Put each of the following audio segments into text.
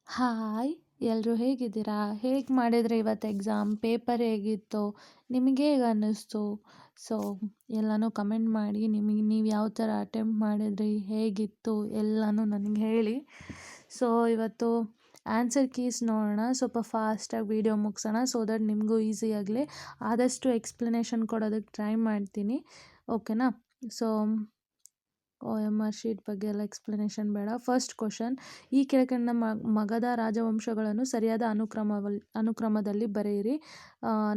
Hi! ಎಲ್ಲರೂ ಹೇಗಿದ್ದೀರಾ? ಹೇಗೆ ಮಾಡಿದ್ರಿ ಇವತ್ತು ಎಕ್ಸಾಮ್? ಪೇಪರ್ ಹೇಗಿತ್ತು? ನಿಮಗೆ ಹೇಗೆ ಅನ್ನಿಸ್ತು? ಸೊ ಎಲ್ಲನೂ ಕಮೆಂಟ್ ಮಾಡಿ. ನೀವು ಯಾವ ಥರ ಅಟೆಂಪ್ಟ್ ಮಾಡಿದ್ರಿ? ಹೇಗಿತ್ತು? ಎಲ್ಲನೂ ನನಗೆ ಹೇಳಿ. ಸೊ ಇವತ್ತು ಆನ್ಸರ್ ಕೀಸ್ ನೋಡೋಣ. ಸ್ವಲ್ಪ ಫಾಸ್ಟಾಗಿ ವೀಡಿಯೋ ಮುಗಿಸೋಣ ಸೊ ದಟ್ ನಿಮಗೂ ಈಸಿ ಆಗಲಿ. ಆದಷ್ಟು ಎಕ್ಸ್ಪ್ಲನೇಷನ್ ಕೊಡೋದಕ್ಕೆ ಟ್ರೈ ಮಾಡ್ತೀನಿ. ಓಕೆನಾ? ಸೊ OMR ಶೀಟ್ ಬಗ್ಗೆ ಎಲ್ಲ ಎಕ್ಸ್ಪ್ಲನೇಷನ್ ಬೇಡ. ಫಸ್ಟ್ ಕ್ವಶನ್, ಈ ಕೆಳಕಂಡ ಮಗಧ ರಾಜವಂಶಗಳನ್ನು ಸರಿಯಾದ ಅನುಕ್ರಮದಲ್ಲಿ ಬರೆಯಿರಿ.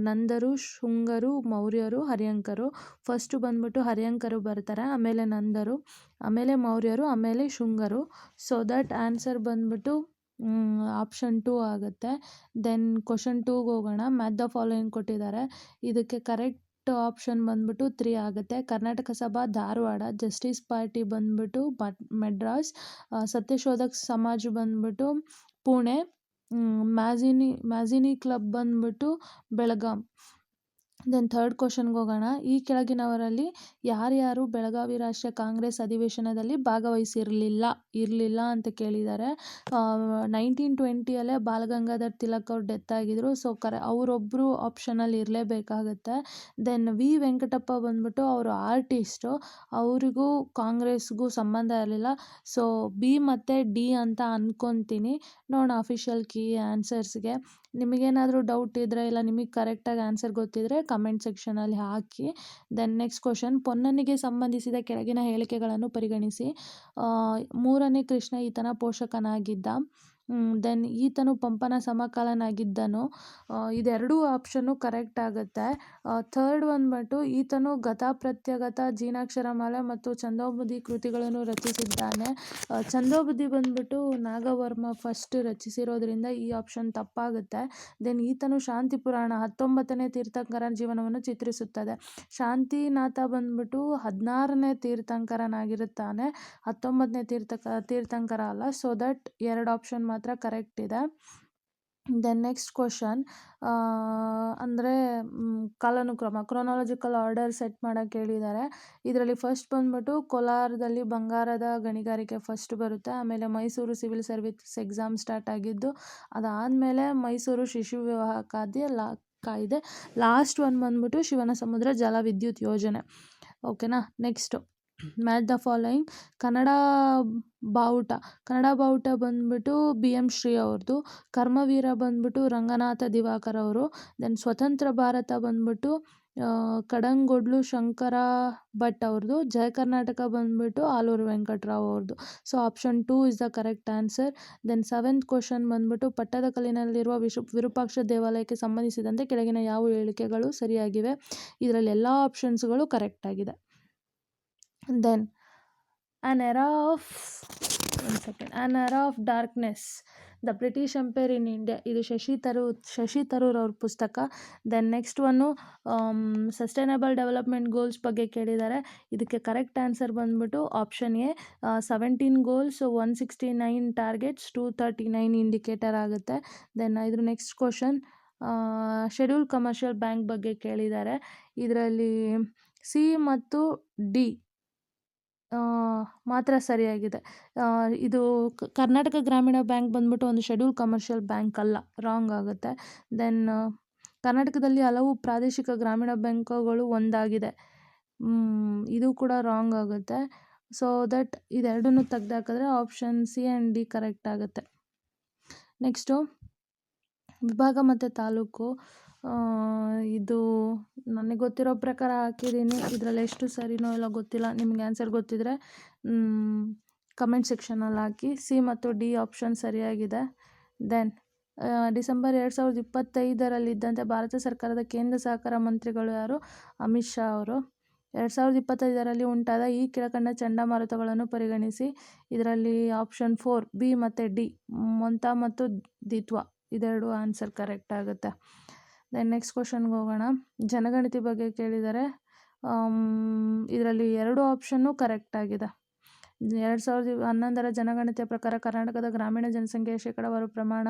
ನಂದರು, ಶುಂಗರು, ಮೌರ್ಯರು, ಹರ್ಯಂಕರು. ಫಸ್ಟು ಬಂದ್ಬಿಟ್ಟು ಹರ್ಯಂಕರು ಬರ್ತಾರೆ, ಆಮೇಲೆ ನಂದರು, ಆಮೇಲೆ ಮೌರ್ಯರು, ಆಮೇಲೆ ಶುಂಗರು. ಸೊ ದಟ್ ಆನ್ಸರ್ ಬಂದ್ಬಿಟ್ಟು ಆಪ್ಷನ್ 2 ಆಗುತ್ತೆ. ದೆನ್ ಕ್ವಶನ್ 2ಗೆ ಹೋಗೋಣ. ಮ್ಯಾಚ್ ದ ಫಾಲೋಯಿಂಗ್ ಕೊಟ್ಟಿದ್ದಾರೆ. ಇದಕ್ಕೆ ಕರೆಕ್ಟ್ ಆಪ್ಷನ್ ಬಂದ್ಬಿಟ್ಟು 3 ಆಗುತ್ತೆ. ಕರ್ನಾಟಕ ಸಭಾ ಧಾರವಾಡ, ಜಸ್ಟಿಸ್ ಪಾರ್ಟಿ ಬಂದ್ಬಿಟ್ಟು ಮೆಡ್ರಾಸ್, ಸತ್ಯಶೋಧಕ್ ಸಮಾಜ್ ಬಂದ್ಬಿಟ್ಟು ಪುಣೆ, ಮ್ಯಾಜಿನಿ ಕ್ಲಬ್ ಬಂದ್ಬಿಟ್ಟು ಬೆಳಗಾಂ. ದೆನ್ ಥರ್ಡ್ ಕ್ವಶನ್ಗೆ ಹೋಗೋಣ. ಈ ಕೆಳಗಿನವರಲ್ಲಿ ಯಾರ್ಯಾರು ಬೆಳಗಾವಿ ರಾಷ್ಟ್ರೀಯ ಕಾಂಗ್ರೆಸ್ ಅಧಿವೇಶನದಲ್ಲಿ ಭಾಗವಹಿಸಿರಲಿಲ್ಲ ಅಂತ ಕೇಳಿದ್ದಾರೆ. 1920ಯಲ್ಲೇ ಬಾಲಗಂಗಾಧರ್ ತಿಲಕ್ ಅವ್ರು ಡೆತ್ ಆಗಿದ್ರು. ಸೊ ಅವರೊಬ್ಬರು ಆಪ್ಷನಲ್ಲಿ ಇರಲೇಬೇಕಾಗತ್ತೆ. ದೆನ್ ವಿ ವೆಂಕಟಪ್ಪ ಬಂದ್ಬಿಟ್ಟು ಅವರು ಆರ್ಟಿಸ್ಟು, ಅವರಿಗೂ ಕಾಂಗ್ರೆಸ್ಗೂ ಸಂಬಂಧ ಇರಲಿಲ್ಲ. ಸೊ ಬಿ ಮತ್ತು ಡಿ ಅಂತ ಅಂದ್ಕೊತೀನಿ. ನೋಡೋಣ ಅಫಿಷಿಯಲ್ ಕೀ ಆನ್ಸರ್ಸ್ಗೆ. ನಿಮಗೇನಾದರೂ ಡೌಟ್ ಇದ್ದರೆ ಇಲ್ಲ ನಿಮಗೆ ಕರೆಕ್ಟಾಗಿ ಆನ್ಸರ್ ಗೊತ್ತಿದ್ದರೆ ಕಮೆಂಟ್ ಸೆಕ್ಷನಲ್ಲಿ ಹಾಕಿ. ದೆನ್ ನೆಕ್ಸ್ಟ್ ಕ್ವಶನ್, ಪೊನ್ನನಿಗೆ ಸಂಬಂಧಿಸಿದ ಕೆಳಗಿನ ಹೇಳಿಕೆಗಳನ್ನು ಪರಿಗಣಿಸಿ. 3ನೇ ಕೃಷ್ಣ ಈತನ ಪೋಷಕನಾಗಿದ್ದ. ದೆನ್ ಈತನು ಪಂಪನ ಸಮಕಾಲನಾಗಿದ್ದನು. ಇದೆರಡೂ ಆಪ್ಷನ್ನು ಕರೆಕ್ಟ್ ಆಗುತ್ತೆ. ಥರ್ಡ್ ಬಂದ್ಬಿಟ್ಟು ಈತನು ಗತ ಪ್ರತ್ಯಗತ ಜೀನಾಕ್ಷರಮಾಲೆ ಮತ್ತು ಛಂದೋಬುದ್ಧಿ ಕೃತಿಗಳನ್ನು ರಚಿಸಿದ್ದಾನೆ. ಛಂದೋಬುದ್ಧಿ ಬಂದ್ಬಿಟ್ಟು ನಾಗವರ್ಮ ಫಸ್ಟ್ ರಚಿಸಿರೋದ್ರಿಂದ ಈ ಆಪ್ಷನ್ ತಪ್ಪಾಗುತ್ತೆ. ದೆನ್ ಈತನು ಶಾಂತಿ ಪುರಾಣ 19ನೇ ತೀರ್ಥಂಕರನ ಜೀವನವನ್ನು ಚಿತ್ರಿಸುತ್ತದೆ. ಶಾಂತಿನಾಥ ಬಂದ್ಬಿಟ್ಟು 16ನೇ ತೀರ್ಥಂಕರನಾಗಿರುತ್ತಾನೆ, 19ನೇ ತೀರ್ಥಂಕರ ಅಲ್ಲ. ಸೊ ದಟ್ 2 ಆಪ್ಷನ್ ಮಾತ್ರ ಕರೆಕ್ಟ್ ಇದೆ. ದೆನ್ ನೆಕ್ಸ್ಟ್ ಕ್ವಶನ್, ಅಂದರೆ ಕಾಲಾನುಕ್ರಮ ಕ್ರೊನಾಲಜಿಕಲ್ ಆರ್ಡರ್ ಸೆಟ್ ಮಾಡೋಕ್ಕೆ ಹೇಳಿದ್ದಾರೆ. ಇದರಲ್ಲಿ ಫಸ್ಟ್ ಬಂದ್ಬಿಟ್ಟು ಕೋಲಾರದಲ್ಲಿ ಬಂಗಾರದ ಗಣಿಗಾರಿಕೆ ಫಸ್ಟ್ ಬರುತ್ತೆ. ಆಮೇಲೆ Mysuru civil service exam start ಆಗಿದ್ದು, ಅದಾದಮೇಲೆ ಮೈಸೂರು ಶಿಶು ವಿವಾಹ ಕಾಯ್ದೆ, ಲಾಸ್ಟ್ ಒನ್ ಬಂದ್ಬಿಟ್ಟು ಶಿವನ ಸಮುದ್ರ ಜಲ ವಿದ್ಯುತ್ ಯೋಜನೆ. ಓಕೆನಾ? Next match the following. Kannada ಬಾವುಟ ಬಂದ್ಬಿಟ್ಟು BM ಶ್ರೀ ಅವ್ರದ್ದು. ಕರ್ಮವೀರ ಬಂದ್ಬಿಟ್ಟು ರಂಗನಾಥ ದಿವಾಕರ್ ಅವರು. ದೆನ್ ಸ್ವತಂತ್ರ ಭಾರತ ಬಂದ್ಬಿಟ್ಟು ಕಡಂಗೊಡ್ಲು ಶಂಕರ ಭಟ್ ಅವ್ರದ್ದು. ಜಯ ಕರ್ನಾಟಕ ಬಂದ್ಬಿಟ್ಟು ಆಲೂರು ವೆಂಕಟರಾವ್ ಅವ್ರದ್ದು. So option 2 is the correct answer. Then 7th question ಬಂದ್ಬಿಟ್ಟು ಪಟ್ಟದಕಲ್ಲಿನಲ್ಲಿರುವ ವಿರೂಪಾಕ್ಷ ದೇವಾಲಯಕ್ಕೆ ಸಂಬಂಧಿಸಿದಂತೆ ಕೆಳಗಿನ ಯಾವ ಹೇಳಿಕೆಗಳು ಸರಿಯಾಗಿವೆ? ಇದರಲ್ಲಿ ಎಲ್ಲ ಆಪ್ಷನ್ಸ್ಗಳು ಕರೆಕ್ಟ್ ಆಗಿದೆ. Then an era of darkness, the British empire in India. ಇದು ಶಶಿ ತರೂರ್ ಅವ್ರ ಪುಸ್ತಕ. Then next one sustainable development goals ಬಗ್ಗೆ ಕೇಳಿದ್ದಾರೆ. ಇದಕ್ಕೆ ಕರೆಕ್ಟ್ ಆನ್ಸರ್ ಬಂದ್ಬಿಟ್ಟು option A. 17 goals, 169 targets, 239 indicator ಆಗುತ್ತೆ. ದೆನ್ ಇದ್ರ next question, schedule commercial bank ಬಗ್ಗೆ ಕೇಳಿದ್ದಾರೆ. ಇದರಲ್ಲಿ ಸಿ ಮತ್ತು ಡಿ ಮಾತ್ರ ಸರಿಯಾಗಿದೆ. ಇದು ಕರ್ನಾಟಕ ಗ್ರಾಮೀಣ ಬ್ಯಾಂಕ್ ಬಂದ್ಬಿಟ್ಟು ಒಂದು ಶೆಡ್ಯೂಲ್ ಕಮರ್ಷಿಯಲ್ ಬ್ಯಾಂಕ್ ಅಲ್ಲ, ರಾಂಗ್ ಆಗುತ್ತೆ. ದೆನ್ ಕರ್ನಾಟಕದಲ್ಲಿ ಹಲವು ಪ್ರಾದೇಶಿಕ ಗ್ರಾಮೀಣ ಬ್ಯಾಂಕುಗಳು ಒಂದಾಗಿದೆ, ಇದು ಕೂಡ ರಾಂಗ್ ಆಗುತ್ತೆ. ಸೊ ದಟ್ ಇದೆರಡನ್ನೂ ತೆಗೆದಾಕಿದ್ರೆ option C and D correct ಆಗುತ್ತೆ. ನೆಕ್ಸ್ಟು ವಿಭಾಗ ಮತ್ತು ತಾಲೂಕು. ಇದು ನನಗೆ ಗೊತ್ತಿರೋ ಪ್ರಕಾರ ಹಾಕಿದ್ದೀನಿ. ಇದರಲ್ಲಿ ಎಷ್ಟು ಸರಿನೋ ಇಲ್ಲ ಗೊತ್ತಿಲ್ಲ. ನಿಮಗೆ ಆನ್ಸರ್ ಗೊತ್ತಿದ್ದರೆ ಕಮೆಂಟ್ ಸೆಕ್ಷನಲ್ಲಿ ಹಾಕಿ. ಸಿ ಮತ್ತು ಡಿ ಆಪ್ಷನ್ ಸರಿಯಾಗಿದೆ. ದೆನ್ ಡಿಸೆಂಬರ್ 2025ರಲ್ಲಿದ್ದಂತೆ ಭಾರತ ಸರ್ಕಾರದ ಕೇಂದ್ರ ಸಹಕಾರ ಮಂತ್ರಿಗಳು ಯಾರು? ಅಮಿತ್ ಶಾ ಅವರು. 2025ರಲ್ಲಿ ಉಂಟಾದ ಈ ಕೆಳಕಂಡ ಚಂಡಮಾರುತಗಳನ್ನು ಪರಿಗಣಿಸಿ. ಇದರಲ್ಲಿ ಆಪ್ಷನ್ 4 ಬಿ ಮತ್ತು ಡಿ, ಮೊಂತಾ ಮತ್ತು ದಿತ್ವಾ, ಇದೆರಡು ಆನ್ಸರ್ ಕರೆಕ್ಟ್ ಆಗುತ್ತೆ. ದೆನ್ ನೆಕ್ಸ್ಟ್ ಕ್ವಶನ್ಗೆ ಹೋಗೋಣ. ಜನಗಣತಿ ಬಗ್ಗೆ ಕೇಳಿದ್ದಾರೆ. ಇದರಲ್ಲಿ 2 ಆಪ್ಷನ್ನು ಕರೆಕ್ಟ್ ಆಗಿದೆ. 2011ರ ಜನಗಣತಿಯ ಪ್ರಕಾರ ಕರ್ನಾಟಕದ ಗ್ರಾಮೀಣ ಜನಸಂಖ್ಯೆಯ ಶೇಕಡಾವಾರು ಪ್ರಮಾಣ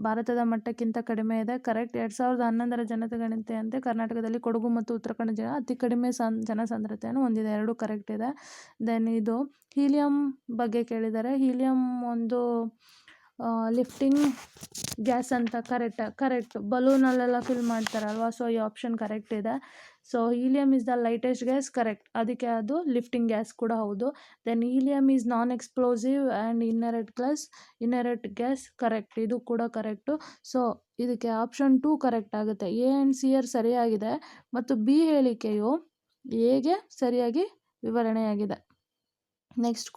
ಭಾರತದ ಮಟ್ಟಕ್ಕಿಂತ ಕಡಿಮೆ ಇದೆ. ಕರೆಕ್ಟ್. 2011ರ ಜನಗಣತಿಯಂತೆ ಕರ್ನಾಟಕದಲ್ಲಿ ಕೊಡಗು ಮತ್ತು ಉತ್ತರ ಕನ್ನಡ ಜಿಲ್ಲೆ ಅತಿ ಕಡಿಮೆ ಜನಸಾಂದ್ರತೆಯನ್ನು ಹೊಂದಿದೆ. 2 ಕರೆಕ್ಟ್ ಇದೆ. ದೆನ್ ಇದು ಹೀಲಿಯಂ ಬಗ್ಗೆ ಕೇಳಿದ್ದಾರೆ. ಹೀಲಿಯಂ ಒಂದು ಲಿಫ್ಟಿಂಗ್ ಗ್ಯಾಸ್ ಅಂತ ಕರೆಕ್ಟ್ ಬಲೂನಲ್ಲೆಲ್ಲ ಫಿಲ್ ಮಾಡ್ತಾರಲ್ವ, ಸೊ ಈ ಆಪ್ಷನ್ ಕರೆಕ್ಟ್ ಇದೆ. So helium is the lightest gas, correct, ಅದಕ್ಕೆ ಅದು ಲಿಫ್ಟಿಂಗ್ ಗ್ಯಾಸ್ ಕೂಡ ಹೌದು. Then helium is non explosive and inert gas, correct, ಇದು ಕೂಡ ಕರೆಕ್ಟು. ಸೊ ಇದಕ್ಕೆ ಆಪ್ಷನ್ 2 ಕರೆಕ್ಟ್ ಆಗುತ್ತೆ. ಎ ಆ್ಯಂಡ್ ಸಿ ಆರ್ ಸರಿಯಾಗಿದೆ ಮತ್ತು ಬಿ ಹೇಳಿಕೆಯು ಎಗೆ ಸರಿಯಾಗಿ ವಿವರಣೆಯಾಗಿದೆ. ನೆಕ್ಸ್ಟ್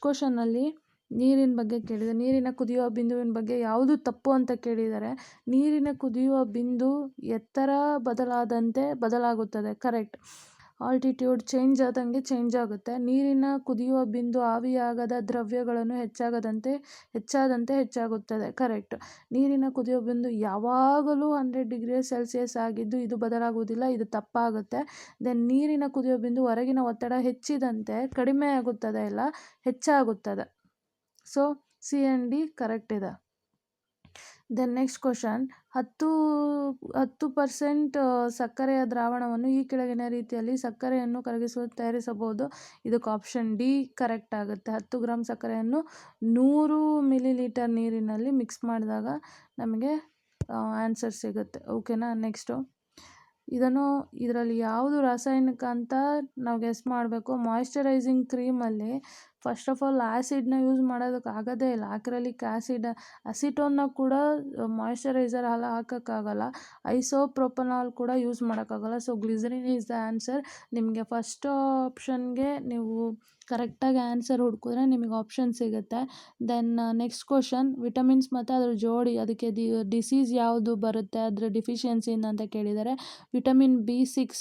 ಕ್ವಶನಲ್ಲಿ ನೀರಿನ ಬಗ್ಗೆ ಕೇಳಿದೆ. ನೀರಿನ ಕುದಿಯುವ ಬಿಂದುವಿನ ಬಗ್ಗೆ ಯಾವುದು ತಪ್ಪು ಅಂತ ಕೇಳಿದ್ದಾರೆ. ನೀರಿನ ಕುದಿಯುವ ಬಿಂದು ಎತ್ತರ ಬದಲಾದಂತೆ ಬದಲಾಗುತ್ತದೆ, ಕರೆಕ್ಟ್. ಆಲ್ಟಿಟ್ಯೂಡ್ ಚೇಂಜ್ ಆದಂಗೆ ಚೇಂಜ್ ಆಗುತ್ತೆ. ನೀರಿನ ಕುದಿಯುವ ಬಿಂದು ಆವಿಯಾಗದ ದ್ರವ್ಯಗಳನ್ನು ಹೆಚ್ಚಾದಂತೆ ಹೆಚ್ಚಾಗುತ್ತದೆ, ಕರೆಕ್ಟ್. ನೀರಿನ ಕುದಿಯುವ ಬಿಂದು ಯಾವಾಗಲೂ 100 ಡಿಗ್ರಿ ಸೆಲ್ಸಿಯಸ್ ಆಗಿದ್ದು ಇದು ಬದಲಾಗುವುದಿಲ್ಲ, ಇದು ತಪ್ಪಾಗುತ್ತೆ. ದೆನ್ ನೀರಿನ ಕುದಿಯುವ ಬಿಂದು ಹೊರಗಿನ ಒತ್ತಡ ಹೆಚ್ಚಿದಂತೆ ಕಡಿಮೆ ಆಗುತ್ತದೆ, ಇಲ್ಲ ಹೆಚ್ಚಾಗುತ್ತದೆ. So C and D correct ಇದೆ. ದೆನ್ ನೆಕ್ಸ್ಟ್ ಕ್ವಶನ್, 10% ಸಕ್ಕರೆಯ ದ್ರಾವಣವನ್ನು ಈ ಕೆಳಗಿನ ರೀತಿಯಲ್ಲಿ ಸಕ್ಕರೆಯನ್ನು ಕರಗಿಸುವ ತಯಾರಿಸಬಹುದು. ಇದಕ್ಕೆ ಆಪ್ಷನ್ ಡಿ ಕರೆಕ್ಟ್ ಆಗುತ್ತೆ. 10 ಗ್ರಾಮ್ ಸಕ್ಕರೆಯನ್ನು 100 ಮಿಲಿಲೀಟರ್ ನೀರಿನಲ್ಲಿ ಮಿಕ್ಸ್ ಮಾಡಿದಾಗ ನಮಗೆ ಆನ್ಸರ್ ಸಿಗುತ್ತೆ. ಓಕೆನಾ. ನೆಕ್ಸ್ಟು, ಇದರಲ್ಲಿ ಯಾವುದು ರಾಸಾಯನಿಕ ಅಂತ ನಾವು ಗೆಸ್ ಮಾಡಬೇಕು. ಮಾಯಿಶ್ಚರೈಸಿಂಗ್ ಕ್ರೀಮಲ್ಲಿ ಫಸ್ಟ್ ಆಫ್ ಆಲ್ ಆ್ಯಸಿಡ್ನ ಯೂಸ್ ಮಾಡೋದಕ್ಕೆ ಆಗೋದೇ ಇಲ್ಲ. ಆಕ್ರಲಿಕ್ ಆ್ಯಸಿಡ್, ಅಸಿಟೋನ್ನ ಕೂಡ ಮಾಯಿಶ್ಚರೈಸರ್ ಹಾಕೋಕ್ಕಾಗಲ್ಲ. ಐಸೋಪ್ರೊಪನಾಲ್ ಕೂಡ ಯೂಸ್ ಮಾಡೋಕ್ಕಾಗಲ್ಲ. So glycerine is the answer. ನಿಮಗೆ ಫಸ್ಟ್ ಆಪ್ಷನ್ಗೆ ನೀವು ಕರೆಕ್ಟಾಗಿ ಆನ್ಸರ್ ಹುಡುಕಿದ್ರೆ ನಿಮಗೆ ಆಪ್ಷನ್ ಸಿಗುತ್ತೆ. ದೆನ್ ನೆಕ್ಸ್ಟ್ ಕ್ವಶನ್, ವಿಟಮಿನ್ಸ್ ಮತ್ತು ಅದ್ರ ಜೋಡಿ, ಅದಕ್ಕೆ ಡಿಸೀಸ್ ಯಾವುದು ಬರುತ್ತೆ ಅದರ ಡಿಫಿಷಿಯನ್ಸಿಯಿಂದ ಅಂತ ಕೇಳಿದ್ದಾರೆ. Vitamin B6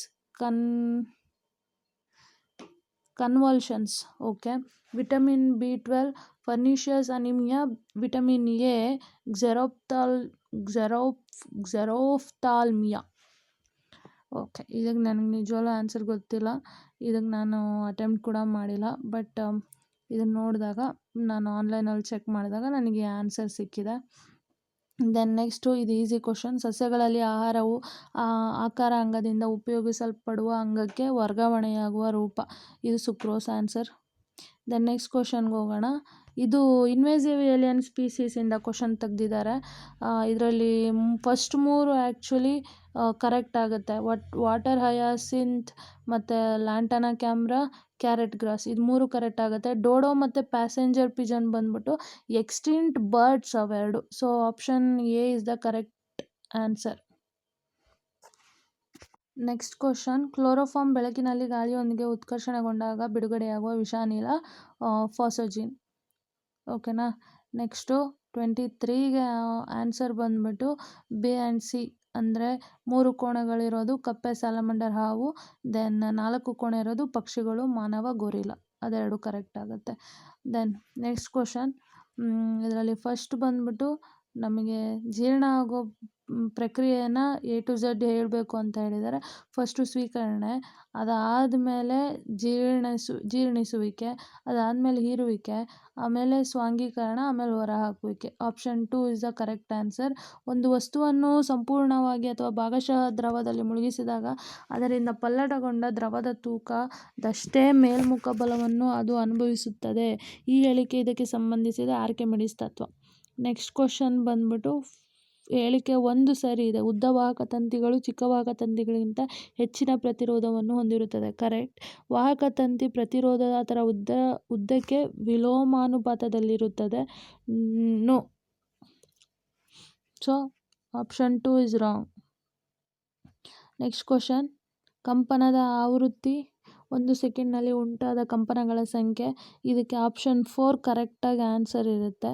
convulsions, okay. Vitamin B12 pernicious anaemia. Vitamin A xerophthalmia. Okay, ಇದಕ್ಕೆ ನನಗೆ ನಿಜವಾಗ್ಲೂ ಆನ್ಸರ್ ಗೊತ್ತಿಲ್ಲ. ಇದಕ್ಕೆ ನಾನು ಅಟೆಂಪ್ಟ್ ಕೂಡ ಮಾಡಿಲ್ಲ. ಬಟ್ ಇದನ್ನು ನೋಡಿದಾಗ, ನಾನು ಆನ್ಲೈನಲ್ಲಿ ಚೆಕ್ ಮಾಡಿದಾಗ ನನಗೆ ಆನ್ಸರ್ ಸಿಕ್ಕಿದೆ. ದೆನ್ ನೆಕ್ಸ್ಟು, ಇದು ಈಸಿ ಕ್ವಶನ್. ಸಸ್ಯಗಳಲ್ಲಿ ಆಹಾರವು ಆಕಾರ ಅಂಗದಿಂದ ಉಪಯೋಗಿಸಲ್ಪಡುವ ಅಂಗಕ್ಕೆ ವರ್ಗಾವಣೆಯಾಗುವ ರೂಪ. ಇದು ಸುಕ್ರೋಸ್ ಆನ್ಸರ್. ದೆನ್ ನೆಕ್ಸ್ಟ್ ಕ್ವಶನ್ಗೆ ಹೋಗೋಣ. ಇದು ಇನ್ವೇಸಿವ್ ಏಲಿಯನ್ ಸ್ಪೀಸೀಸಿಂದ ಕ್ವಶನ್ ತೆಗೆದಿದ್ದಾರೆ. ಇದರಲ್ಲಿ ಫಸ್ಟ್ 3 ಆ್ಯಕ್ಚುಲಿ ಕರೆಕ್ಟ್ ಆಗುತ್ತೆ. ವಾಟರ್ ಹಯಾಸಿಂತ್ ಮತ್ತು ಲ್ಯಾಂಟನಾ ಕ್ಯಾಮ್ರಾ, ಕ್ಯಾರೆಟ್ ಗ್ರಾಸ್, ಇದು 3 ಕರೆಕ್ಟ್ ಆಗುತ್ತೆ. ಡೋಡೋ ಮತ್ತು ಪ್ಯಾಸೆಂಜರ್ ಪಿಜನ್ ಬಂದ್ಬಿಟ್ಟು ಎಕ್ಸ್ಟಿಂಕ್ಟ್ ಬರ್ಡ್ಸ್ ಅವೆರಡು. So option A is the correct answer. Next question, chloroform ಬೆಳಕಿನಲ್ಲಿ ಗಾಳಿಯೊಂದಿಗೆ ಉತ್ಕರ್ಷಣೆಗೊಂಡಾಗ ಬಿಡುಗಡೆಯಾಗುವ ವಿಷಾನಿಲ ಫಾಸೋಜಿನ್. ಓಕೆನಾ. ನೆಕ್ಸ್ಟು 23ಗೆ ಆನ್ಸರ್ ಬಂದ್ಬಿಟ್ಟು ಬಿ ಆ್ಯಂಡ್ ಸಿ, ಅಂದರೆ 3 ಕೋಣೆಗಳಿರೋದು ಕಪ್ಪೆ ಸ್ಯಾಲಮಂಡರ್ ಹಾವು, ದೆನ್ 4 ಕೋಣೆ ಇರೋದು ಪಕ್ಷಿಗಳು, ಮಾನವ ಗೊರಿಲ್ಲ, ಅದೆರಡು ಕರೆಕ್ಟ್ ಆಗುತ್ತೆ. ದೆನ್ ನೆಕ್ಸ್ಟ್ ಕ್ವಶನ್, ಇದರಲ್ಲಿ ಫಸ್ಟ್ ಬಂದ್ಬಿಟ್ಟು ನಮಗೆ ಜೀರ್ಣ ಆಗೋ ಪ್ರಕ್ರಿಯೆನ A to Z ಹೇಳಬೇಕು ಅಂತ ಹೇಳಿದ್ದಾರೆ. ಫಸ್ಟು ಸ್ವೀಕರಣೆ, ಅದಾದಮೇಲೆ ಜೀರ್ಣಿಸುವಿಕೆ, ಅದಾದಮೇಲೆ ಹೀರುವಿಕೆ, ಆಮೇಲೆ ಸ್ವಾಂಗೀಕರಣ, ಆಮೇಲೆ ಹೊರಹಾಕುವಿಕೆ. Option 2 is the correct answer. ಒಂದು ವಸ್ತುವನ್ನು ಸಂಪೂರ್ಣವಾಗಿ ಅಥವಾ ಭಾಗಶಃ ದ್ರವದಲ್ಲಿ ಮುಳುಗಿಸಿದಾಗ ಅದರಿಂದ ಪಲ್ಲಟಗೊಂಡ ದ್ರವದ ತೂಕದಷ್ಟೇ ಮೇಲ್ಮುಖ ಬಲವನ್ನು ಅದು ಅನುಭವಿಸುತ್ತದೆ. ಈ ಹೇಳಿಕೆ ಇದಕ್ಕೆ ಸಂಬಂಧಿಸಿದ ಆರ್ಕಿಮಿಡೀಸ್ ತತ್ವ. ನೆಕ್ಸ್ಟ್ ಕ್ವಶನ್ ಬಂದ್ಬಿಟ್ಟು ಹೇಳಿಕೆ 1 ಸರಿ ಇದೆ. ಉದ್ದ ವಾಹಕ ತಂತಿಗಳು ಚಿಕ್ಕ ವಾಹಕ ತಂತಿಗಳಿಗಿಂತ ಹೆಚ್ಚಿನ ಪ್ರತಿರೋಧವನ್ನು ಹೊಂದಿರುತ್ತದೆ, ಕರೆಕ್ಟ್. ವಾಹಕ ತಂತಿ ಪ್ರತಿರೋಧ ಅದರ ಉದ್ದಕ್ಕೆ ವಿಲೋಮಾನುಪಾತದಲ್ಲಿರುತ್ತದೆ, no. So option 2 is wrong. Next question, ಕಂಪನದ ಆವೃತ್ತಿ 1 ಸೆಕೆಂಡ್ನಲ್ಲಿ ಉಂಟಾದ ಕಂಪನಗಳ ಸಂಖ್ಯೆ. ಇದಕ್ಕೆ ಆಪ್ಷನ್ 4 ಕರೆಕ್ಟಾಗಿ ಆನ್ಸರ್ ಇರುತ್ತೆ.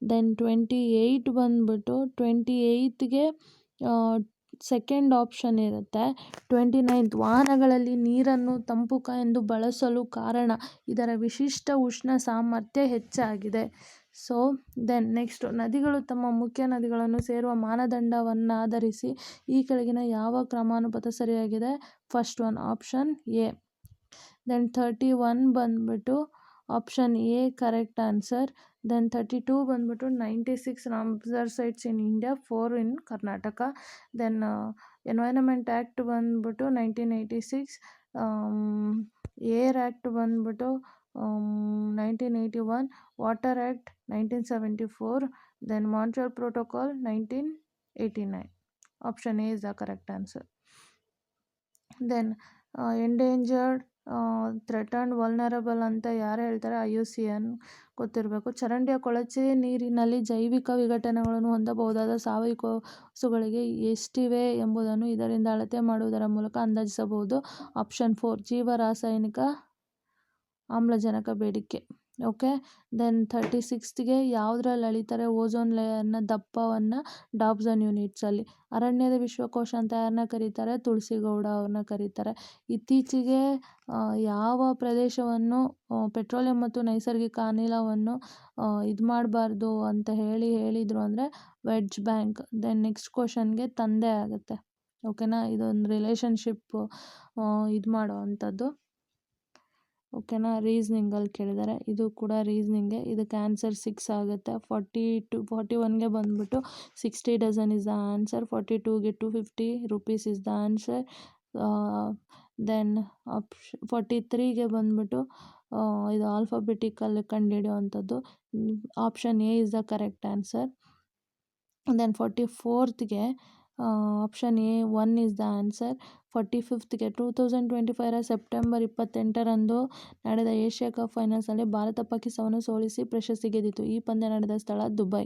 ದೆನ್ 28 ಬಂದ್ಬಿಟ್ಟು 28ಗೆ ಸೆಕೆಂಡ್ ಆಪ್ಷನ್ ಇರುತ್ತೆ. 29th, ವಾಹನಗಳಲ್ಲಿ ನೀರನ್ನು ತಂಪು ಎಂದು ಬಳಸಲು ಕಾರಣ ಇದರ ವಿಶಿಷ್ಟ ಉಷ್ಣ ಸಾಮರ್ಥ್ಯ ಹೆಚ್ಚಾಗಿದೆ. ಸೊ ದೆನ್ ನೆಕ್ಸ್ಟ್, ನದಿಗಳು ತಮ್ಮ ಮುಖ್ಯ ನದಿಗಳನ್ನು ಸೇರುವ ಮಾನದಂಡವನ್ನಾಧರಿಸಿ ಈ ಕೆಳಗಿನ ಯಾವ ಕ್ರಮಾನುಪಾತ ಸರಿಯಾಗಿದೆ. First one option A. Then 31 ಬಂದ್ಬಿಟ್ಟು option A correct answer. Then 32 ಬಂದ್ಬಿಟ್ಟು 96 Ramsar sites in India, 4 in Karnataka. Then environment act ಬಂದ್ಬಿಟ್ಟು 1986, ಏರ್ ಆ್ಯಕ್ಟ್ ಬಂದ್ಬಿಟ್ಟು 1981, Water Act 1974, then Montreal Protocol 1989. Option A is the correct answer. Then endangered, threatened, vulnerable ಅಂತ ಯಾರು ಹೇಳ್ತಾರೆ? IUCN ಗೊತ್ತಿರಬೇಕು. ಚರಂಡಿಯ ಕೊಳಚೆ ನೀರಿನಲ್ಲಿ ಜೈವಿಕ ವಿಘಟನೆಗಳನ್ನು ಹೊಂದಬಹುದಾದ ಸಾವಯವ ವಸ್ತುಗಳಿಗೆ ಎಷ್ಟಿವೆ ಎಂಬುದನ್ನು ಇದರಿಂದ ಅಳತೆ ಮಾಡುವುದರ ಮೂಲಕ ಅಂದಾಜಿಸಬಹುದು. ಆಪ್ಷನ್ 4 ಜೀವರಾಸಾಯನಿಕ ಆಮ್ಲಜನಕ ಬೇಡಿಕೆ. ಓಕೆ. ದೆನ್ 36ಗೆ ಯಾವುದ್ರಲ್ಲಿ ಅಳಿತಾರೆ ಓಝೋನ್ ಲೇಯರ್ನ ದಪ್ಪವನ್ನು? ಡಾಬ್ಸನ್ ಯೂನಿಟ್ಸಲ್ಲಿ. ಅರಣ್ಯದ ವಿಶ್ವಕೋಶ ಅಂತ ಯಾರನ್ನ ಕರೀತಾರೆ? ತುಳಸಿಗೌಡ ಅವ್ರನ್ನ ಕರೀತಾರೆ. ಇತ್ತೀಚೆಗೆ ಯಾವ ಪ್ರದೇಶವನ್ನು ಪೆಟ್ರೋಲಿಯಂ ಮತ್ತು ನೈಸರ್ಗಿಕ ಅನಿಲವನ್ನು ಇದು ಮಾಡಬಾರ್ದು ಅಂತ ಹೇಳಿದರು ಅಂದರೆ ವೆಡ್ಜ್ ಬ್ಯಾಂಕ್. ದೆನ್ ನೆಕ್ಸ್ಟ್ ಕ್ವಶನ್ಗೆ ತಂದೆ ಆಗುತ್ತೆ. ಓಕೆನಾ? ಇದೊಂದು ರಿಲೇಷನ್ಶಿಪ್ ಇದು ಮಾಡೋ ಅಂಥದ್ದು. ಓಕೆನಾ? ರೀಸ್ನಿಂಗಲ್ಲಿ ಕೇಳಿದ್ದಾರೆ. ಇದು ಕೂಡ ರೀಸ್ನಿಂಗೆ. ಇದಕ್ಕೆ ಆನ್ಸರ್ 6 ಆಗುತ್ತೆ. 41ಗೆ ಬಂದುಬಿಟ್ಟು 60 ಡಜನ್ ಇಸ್ ದ ಆನ್ಸರ್. 42ಗೆ 250 rupees is the answer. Then 43ಗೆ ಬಂದುಬಿಟ್ಟು ಇದು ಆಲ್ಫಾಬೆಟಿಕಲ್ಲಿ ಕಂಡುಹಿಡಿಯುವಂಥದ್ದು. Option A is the correct answer. Then 44ಗೆ option A 1 is the answer. 45ಗೆ 2025 ಸೆಪ್ಟೆಂಬರ್ 28ರಂದು ನಡೆದ ಏಷ್ಯಾ ಕಪ್ ಫೈನಲ್ಸ್ನಲ್ಲಿ ಭಾರತ ಪಾಕಿಸ್ತಾನವನ್ನು ಸೋಲಿಸಿ ಪ್ರಶಸ್ತಿ ಗೆದ್ದಿತು. ಈ ಪಂದ್ಯ ನಡೆದ ಸ್ಥಳ ದುಬೈ.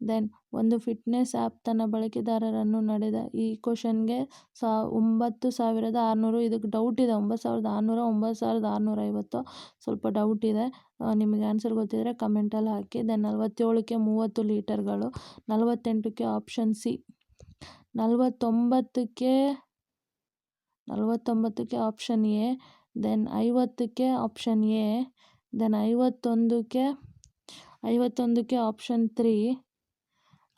ದೆನ್ ಒಂದು ಫಿಟ್ನೆಸ್ ಆ್ಯಪ್ ತನ್ನ ಬಳಕೆದಾರರನ್ನು ನಡೆದ ಈ ಕ್ವಶನ್ಗೆ 9600. ಇದಕ್ಕೆ ಡೌಟ್ ಇದೆ. 9600, 9650 ಸ್ವಲ್ಪ ಡೌಟ್ ಇದೆ. ನಿಮಗೆ ಆನ್ಸರ್ ಗೊತ್ತಿದ್ದರೆ ಕಮೆಂಟಲ್ಲಿ ಹಾಕಿ. ದೆನ್ 47ಕ್ಕೆ 30 ಲೀಟರ್ಗಳು. 48ಕ್ಕೆ ಆಪ್ಷನ್ ಸಿ. 49ಕ್ಕೆ ಆಪ್ಷನ್ ಎ. ದೆನ್ 50ಕ್ಕೆ ಆಪ್ಷನ್ ಎ. ದೆನ್ 51ಕ್ಕೆ ಆಪ್ಷನ್ 3.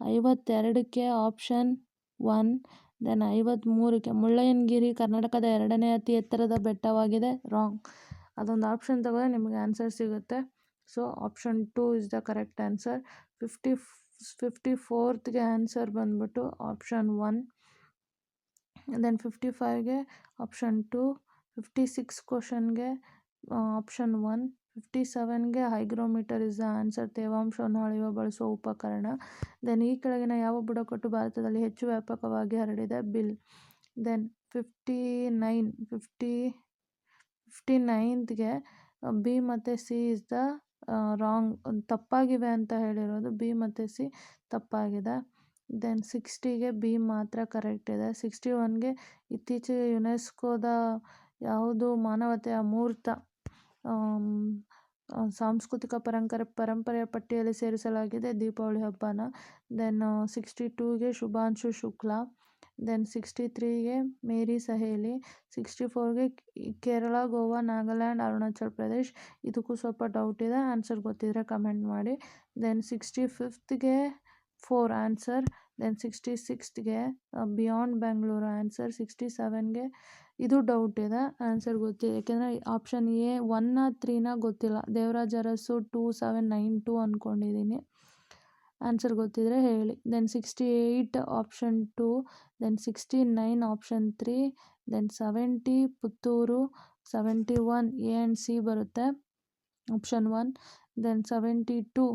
52ಕ್ಕೆ ಆಪ್ಷನ್ 1. ದೆನ್ 53ಕ್ಕೆ ಮುಳ್ಳಯ್ಯನಗಿರಿ ಕರ್ನಾಟಕದ 2ನೇ ಅತಿ ಎತ್ತರದ ಬೆಟ್ಟವಾಗಿದೆ. ರಾಂಗ್. ಅದೊಂದು ಆಪ್ಷನ್ ತಗೊಂಡ್ರೆ ನಿಮಗೆ ಆನ್ಸರ್ ಸಿಗುತ್ತೆ. So option 2 is the correct answer. 54ಗೆ ಆನ್ಸರ್ ಬಂದ್ಬಿಟ್ಟು ಆಪ್ಷನ್ 1. ದೆನ್ 55ಗೆ ಆಪ್ಷನ್ 2. 56 ಕ್ವಶನ್ಗೆ ಆಪ್ಷನ್ 1. 57ಗೆ ಹೈಗ್ರೋಮೀಟರ್ ಇಸ್ ದ ಆನ್ಸರ್. ತೇವಾಂಶವನ್ನು ಅಳೆಯುವ ಬಳಸುವ ಉಪಕರಣ. ದೆನ್ ಈ ಕೆಳಗಿನ ಯಾವ ಬುಡಕಟ್ಟು ಭಾರತದಲ್ಲಿ ಹೆಚ್ಚು ವ್ಯಾಪಕವಾಗಿ ಹರಡಿದೆ? ಬಿಲ್. ದೆನ್ 59ಗೆ ಬಿ ಮತ್ತು ಸಿ ಇಸ್ ದ ರಾಂಗ್, ತಪ್ಪಾಗಿವೆ ಅಂತ ಹೇಳಿರೋದು. ಬಿ ಮತ್ತು ಸಿ ತಪ್ಪಾಗಿದೆ. ದೆನ್ 60ಗೆ ಬಿ ಮಾತ್ರ ಕರೆಕ್ಟ್ ಇದೆ. 61ಗೆ ಇತ್ತೀಚೆಗೆ ಯುನೆಸ್ಕೋದ ಯಾವುದು ಮಾನವತೆಯ ಅಮೂರ್ತ ಸಾಂಸ್ಕೃತಿಕ ಪರಂಪರೆಯ ಪಟ್ಟಿಯಲ್ಲಿ ಸೇರಿಸಲಾಗಿದೆ ದೀಪಾವಳಿ ಹಬ್ಬನ. ದೆನ್ 62ಗೆ ಶುಭಾಂಶು ಶುಕ್ಲಾ. ದೆನ್ 63ಗೆ ಮೇರಿ ಸಹೇಲಿ. 64ಗೆ ಕೇರಳ, ಗೋವಾ, ನಾಗಾಲ್ಯಾಂಡ್, ಅರುಣಾಚಲ್ ಪ್ರದೇಶ್. ಇದಕ್ಕೂ ಸ್ವಲ್ಪ ಡೌಟ್ ಇದೆ. ಆನ್ಸರ್ ಗೊತ್ತಿದ್ದರೆ ಕಮೆಂಟ್ ಮಾಡಿ. ದೆನ್ 65ಗೆ 4 ಆನ್ಸರ್. ದೆನ್ 66ಗೆ ಬಿಯಾಂಡ್ ಬೆಂಗಳೂರು ಆನ್ಸರ್. 67ಗೆ ಇದು ಡೌಟ್ ಇದೆ. ಆನ್ಸರ್ ಗೊತ್ತಿದೆ. ಯಾಕೆಂದರೆ ಆಪ್ಷನ್ ಎ 1 3 ಗೊತ್ತಿಲ್ಲ. ದೇವರಾಜ ಅರಸು 2792 ಅಂದ್ಕೊಂಡಿದ್ದೀನಿ. ಆನ್ಸರ್ ಗೊತ್ತಿದ್ದರೆ ಹೇಳಿ. Then 68 option 2. Then 69 option 3. Then 70 Puttur. 71 A and C ಬರುತ್ತೆ ಆಪ್ಷನ್ 1. ದೆನ್ 72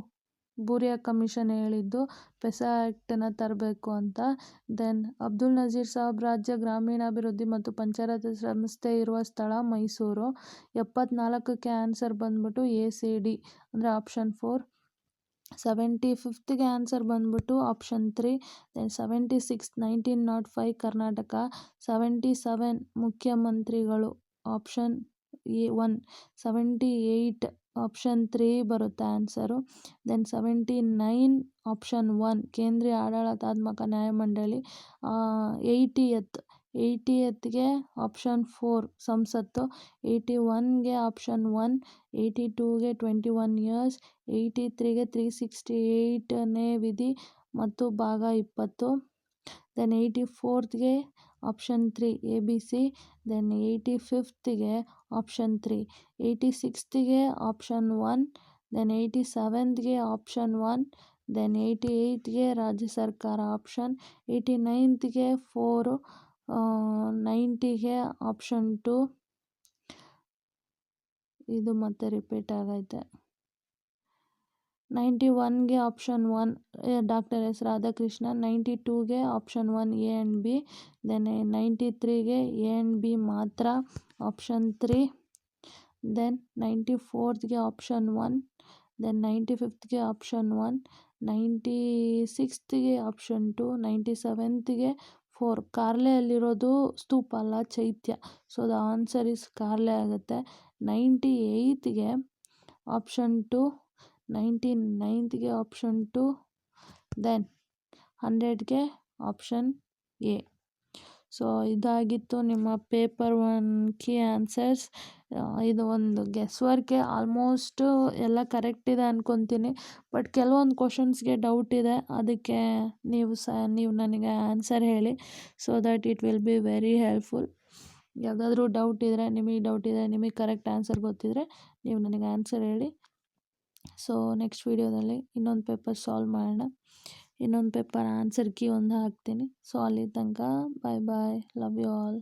ಬೂರಿಯಾ ಕಮಿಷನ್ ಹೇಳಿದ್ದು ಪೆಸಾ ಆ್ಯಕ್ಟನ್ನು ತರಬೇಕು ಅಂತ. ದೆನ್ ಅಬ್ದುಲ್ ನಜೀರ್ ಸಾಬ್ ರಾಜ್ಯ ಗ್ರಾಮೀಣಾಭಿವೃದ್ಧಿ ಮತ್ತು ಪಂಚಾಯತ್ ಸಂಸ್ಥೆ ಇರುವ ಸ್ಥಳ ಮೈಸೂರು. 74ಕ್ಕೆ ಆನ್ಸರ್ ಬಂದ್ಬಿಟ್ಟು ACD ಅಂದರೆ ಆಪ್ಷನ್ 4. 75ಗೆ ಆನ್ಸರ್ ಬಂದ್ಬಿಟ್ಟು ಆಪ್ಷನ್ 3. ದೆನ್ 76 1905 ಕರ್ನಾಟಕ. 77 ಮುಖ್ಯಮಂತ್ರಿಗಳು ಆಪ್ಷನ್ 1. 78 ಆಪ್ಷನ್ 3 ಬರುತ್ತೆ ಆನ್ಸರು. ದೆನ್ 79 ಆಪ್ಷನ್ 1 ಕೇಂದ್ರೀಯ ಆಡಳಿತಾತ್ಮಕ ನ್ಯಾಯಮಂಡಳಿ. 80ಗೆ ಆಪ್ಷನ್ 4 ಸಂಸತ್ತು. 81ಗೆ ಆಪ್ಷನ್ 1. 82ಗೆ 21 years. 83ಗೆ 368ನೇ ವಿಧಿ ಮತ್ತು ಭಾಗ 20. ದೆನ್ 84ಗೆ ಆಪ್ಷನ್ 3 ABC. ದೆನ್ 85ಗೆ ಆಪ್ಷನ್ 3. 86ಗೆ ಆಪ್ಷನ್ 1. ದೆನ್ 87ಗೆ ಆಪ್ಷನ್ 1. ದೆನ್ 88ಗೆ ರಾಜ್ಯ ಸರ್ಕಾರ ಆಪ್ಷನ್. 89ಗೆ 4. 90ಗೆ ಆಪ್ಷನ್ 2. ಇದು ಮತ್ತೆ ರಿಪೀಟ್ ಆಗೈತೆ. 91ಗೆ ಆಪ್ಷನ್ 1 ಡಾಕ್ಟರ್ ಎಸ್ ರಾಧಾಕೃಷ್ಣನ್, 92ಗೆ option 1 A and B, then 93ಗೆ ಎ ಆ್ಯಂಡ್ ಬಿ ಮಾತ್ರ ಆಪ್ಷನ್ 3, ದೆನ್ 94ಗೆ ಆಪ್ಷನ್ 1, ದೆನ್ 95ಗೆ ಆಪ್ಷನ್ 1, 96ಗೆ ಆಪ್ಷನ್ 2, 97ಗೆ 4. ಕಾರ್ಲೆಯಲ್ಲಿರೋದು ಸ್ತೂಪ ಅಲ್ಲ ಚೈತ್ಯ, so the answer is Karle ಆಗುತ್ತೆ. 98ಗೆ ಆಪ್ಷನ್ 2, 99ಗೆ ಆಪ್ಷನ್ 2, ದೆನ್ 100ಗೆ ಆಪ್ಷನ್ ಎ. ಸೊ ಇದಾಗಿತ್ತು ನಿಮ್ಮ ಪೇಪರ್ 1 ಕೀ ಆನ್ಸರ್ಸ್. ಇದು ಒಂದು ಗೆಸ್ ವರ್ಕೆ, ಆಲ್ಮೋಸ್ಟು ಎಲ್ಲ ಕರೆಕ್ಟ್ ಇದೆ ಅಂದ್ಕೊತೀನಿ. ಬಟ್ ಕೆಲವೊಂದು ಕ್ವಶನ್ಸ್ಗೆ ಡೌಟ್ ಇದೆ, ಅದಕ್ಕೆ ನೀವು ನನಗೆ ಆನ್ಸರ್ ಹೇಳಿ, so that it will be very helpful. ಯಾವುದಾದ್ರೂ ಡೌಟ್ ಇದ್ದರೆ, ನಿಮಗೆ ಕರೆಕ್ಟ್ ಆನ್ಸರ್ ಗೊತ್ತಿದ್ದರೆ ನೀವು ನನಗೆ ಆನ್ಸರ್ ಹೇಳಿ. ಸೊ ನೆಕ್ಸ್ಟ್ ವೀಡಿಯೋದಲ್ಲಿ ಇನ್ನೊಂದು ಪೇಪರ್ ಸಾಲ್ವ್ ಮಾಡೋಣ. ಇನ್ನೊಂದು ಪೇಪರ್ ಆನ್ಸರ್ ಕೀ ಒಂದು ಹಾಕ್ತೀನಿ. ಸೊ ಅಲ್ಲಿ ತನಕ ಬಾಯ್ ಬಾಯ್, ಲವ್ ಯು ಆಲ್.